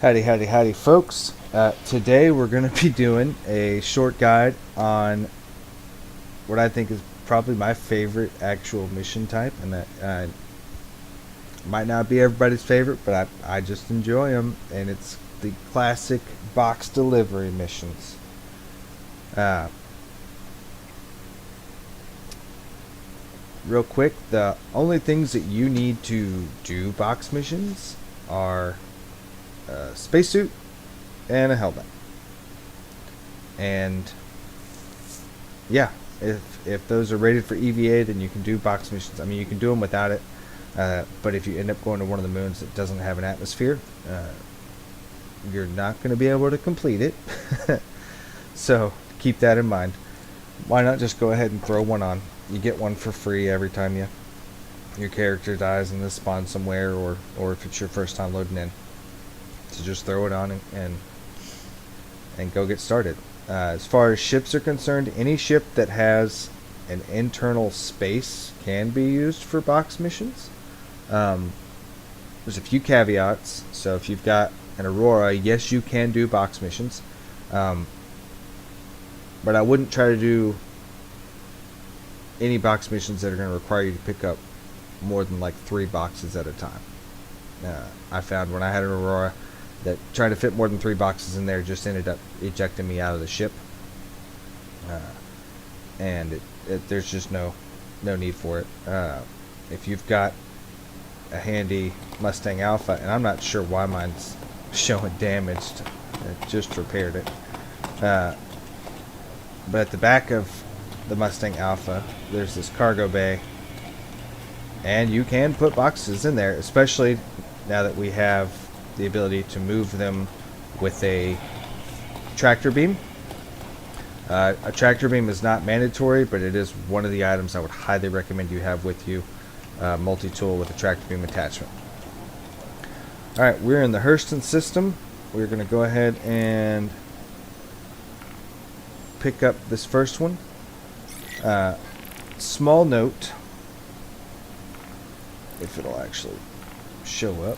Howdy, folks. Today we're going to be doing a short guide on what I think is probably my favorite actual mission type, and that might not be everybody's favorite, but I just enjoy them, and it's the classic box delivery missions. Real quick, the only things that you need to do box missions are a spacesuit and a helmet. And yeah, if those are rated for EVA, then you can do box missions. I mean, you can do them without it, but if you end up going to one of the moons that doesn't have an atmosphere, you're not going to be able to complete it. So keep that in mind. Why not just go ahead and throw one on? You get one for free every time your character dies in this spawn somewhere, or if it's your first time loading in. So just throw it on and go get started. As far as ships are concerned, any ship that has an internal space can be used for box missions. There's a few caveats. So if you've got an Aurora, yes, you can do box missions. But I wouldn't try to do any box missions that are going to require you to pick up more than like 3 boxes at a time. I found when I had an Aurora that trying to fit more than 3 boxes in there just ended up ejecting me out of the ship. And there's just no need for it. If you've got a handy Mustang Alpha, and I'm not sure why mine's showing damaged, I just repaired it. But at the back of the Mustang Alpha, there's this cargo bay, and you can put boxes in there, especially now that we have the ability to move them with a tractor beam. A tractor beam is not mandatory, but it is one of the items I would highly recommend you have with you. Multi-tool with a tractor beam attachment. Alright, we're in the Stanton System. We're going to go ahead and pick up this first one. Small note, if it'll actually show up.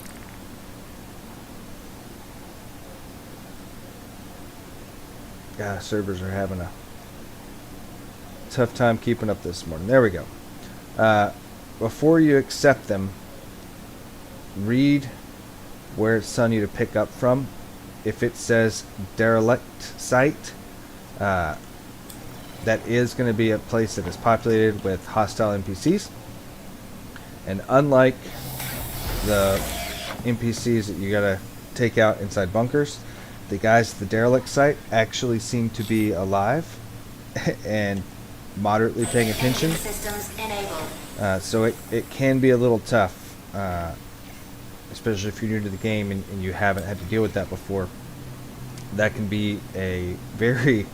Yeah, servers are having a tough time keeping up this morning. There we go. Before you accept them, read where it's telling you to pick up from. If it says derelict site, that is going to be a place that is populated with hostile NPCs. And unlike the NPCs that you gotta take out inside bunkers, the guys at the derelict site actually seem to be alive and moderately paying attention. So it can be a little tough, especially if you're new to the game and you haven't had to deal with that before. That can be a very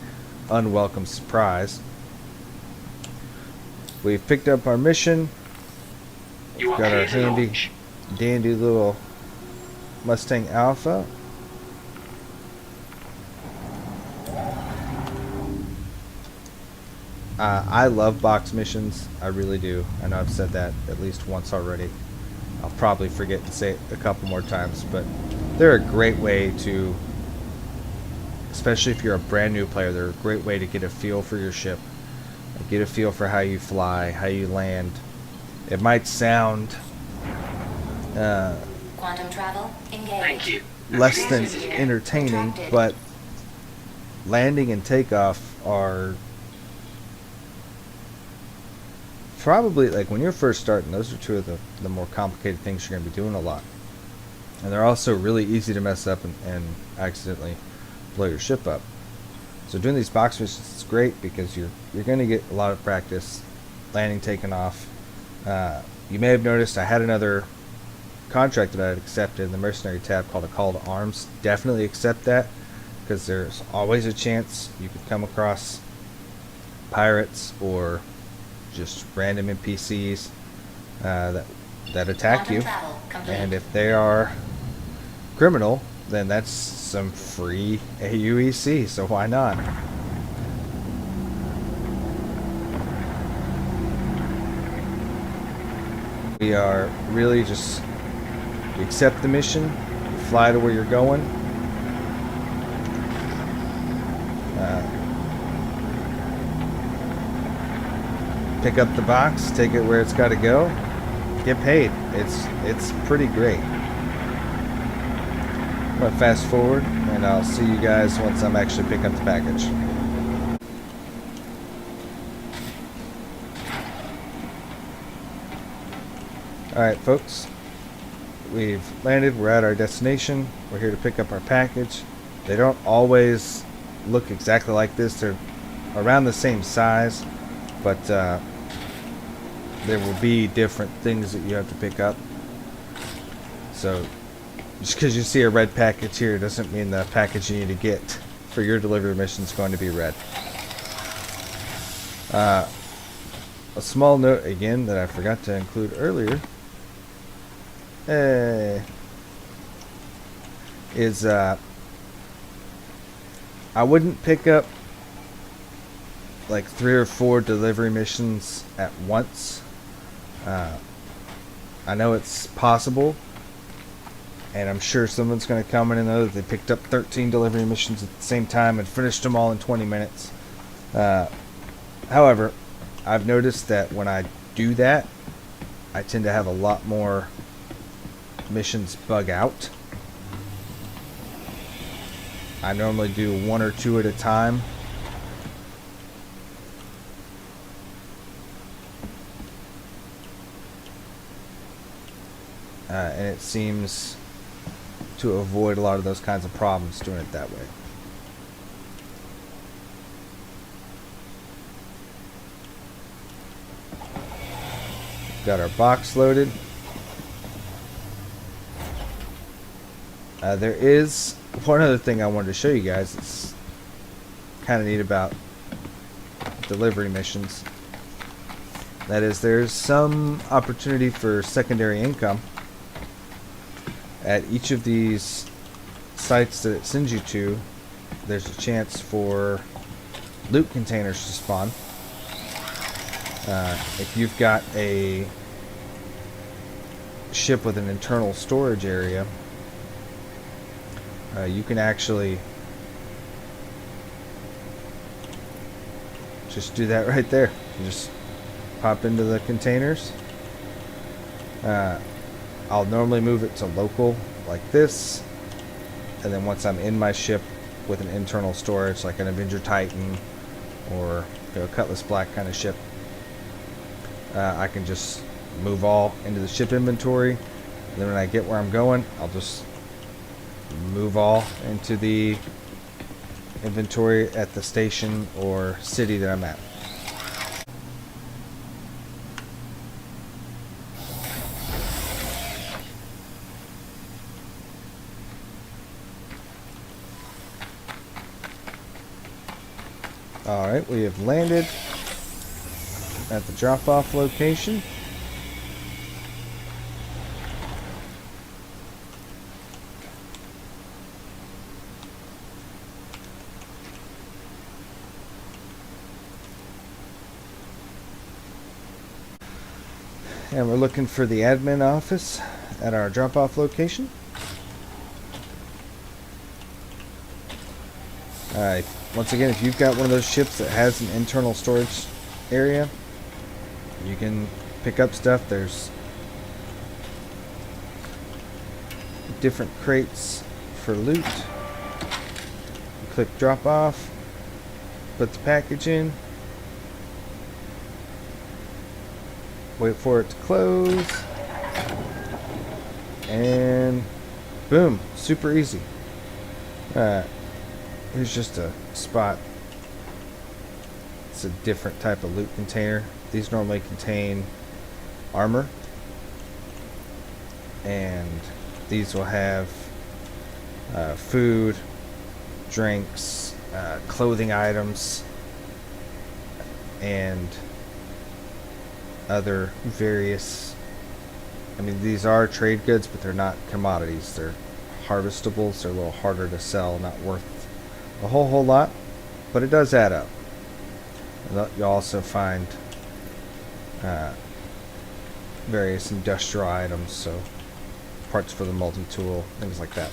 unwelcome surprise. We've picked up our mission. We've got our handy dandy little Mustang Alpha. I love box missions. I really do. I know I've said that at least once already. I'll probably forget to say it a couple more times, but they're a great way to, especially if you're a brand new player, they're a great way to get a feel for your ship, get a feel for how you fly, how you land. It might sound quantum travel engaged. Less than entertaining, but landing and takeoff are probably, like, when you're first starting, those are two of the more complicated things you're going to be doing a lot. And they're also really easy to mess up and accidentally blow your ship up. So doing these box missions is great because you're going to get a lot of practice landing, taking off. You may have noticed I had another contract that I had accepted in the mercenary tab called a call to arms. Definitely accept that, because there's always a chance you could come across pirates or just random NPCs that attack you, and if they are criminal, then that's some free aUEC, so why not? We are really just, you accept the mission, you fly to where you're going, Pick up the box, take it where it's got to go, get paid. It's pretty great. I'm gonna fast forward, and I'll see you guys once I'm actually picking up the package. Alright folks, we've landed, we're at our destination, we're here to pick up our package. They don't always look exactly like this, they're around the same size, but there will be different things that you have to pick up. So just because you see a red package here doesn't mean the package you need to get for your delivery mission is going to be red. A small note again that I forgot to include earlier is I wouldn't pick up like 3 or 4 delivery missions at once. I know it's possible, and I'm sure someone's going to come in and know that they picked up 13 delivery missions at the same time and finished them all in 20 minutes. However, I've noticed that when I do that, I tend to have a lot more missions bug out. I normally do 1 or 2 at a time. And it seems to avoid a lot of those kinds of problems doing it that way. Got our box loaded. There is one other thing I wanted to show you guys. It's kind of neat about delivery missions. That is, there's some opportunity for secondary income. At each of these sites that it sends you to, there's a chance for loot containers to spawn. If you've got a ship with an internal storage area, you can actually just do that right there. You just pop into the containers. I'll normally move it to local like this, and then once I'm in my ship with an internal storage like an Avenger Titan or Cutlass Black kind of ship, I can just move all into the ship inventory, and then when I get where I'm going, I'll just move all into the inventory at the station or city that I'm at. Alright, we have landed at the drop-off location. And we're looking for the admin office at our drop-off location. Once again, if you've got one of those ships that has an internal storage area, you can pick up stuff. There's different crates for loot. Click drop off, put the package in, wait for it to close, and boom, super easy. Here's just a spot. It's a different type of loot container. These normally contain armor, and these will have food, drinks, clothing items, and other various, I mean, these are trade goods, but they're not commodities. They're harvestables. They're a little harder to sell, not worth a whole lot, but it does add up. You'll also find various industrial items, so parts for the multi-tool, things like that.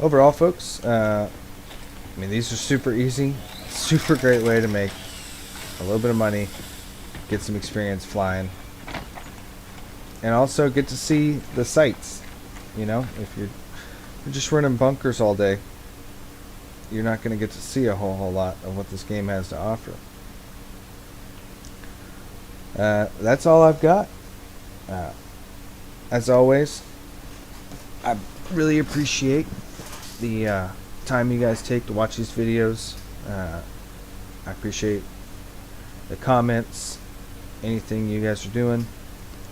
Overall, folks, I mean, these are super easy, super great way to make a little bit of money, get some experience flying, and also get to see the sights. You know, if you're just running bunkers all day, you're not going to get to see a whole lot of what this game has to offer. That's all I've got. As always, I really appreciate the time you guys take to watch these videos. I appreciate the comments, anything you guys are doing.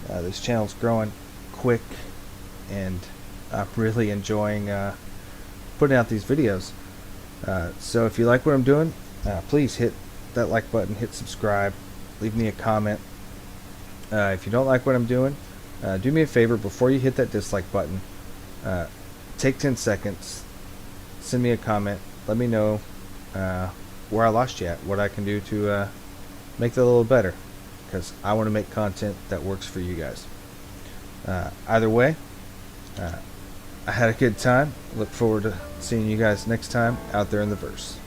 This channel's growing quick, and I'm really enjoying putting out these videos. So if you like what I'm doing, please hit that like button, hit subscribe, leave me a comment. If you don't like what I'm doing, do me a favor before you hit that dislike button. Take 10 seconds, send me a comment, let me know where I lost you at, what I can do to make that a little better, because I want to make content that works for you guys. Either way, I had a good time. Look forward to seeing you guys next time out there in the verse.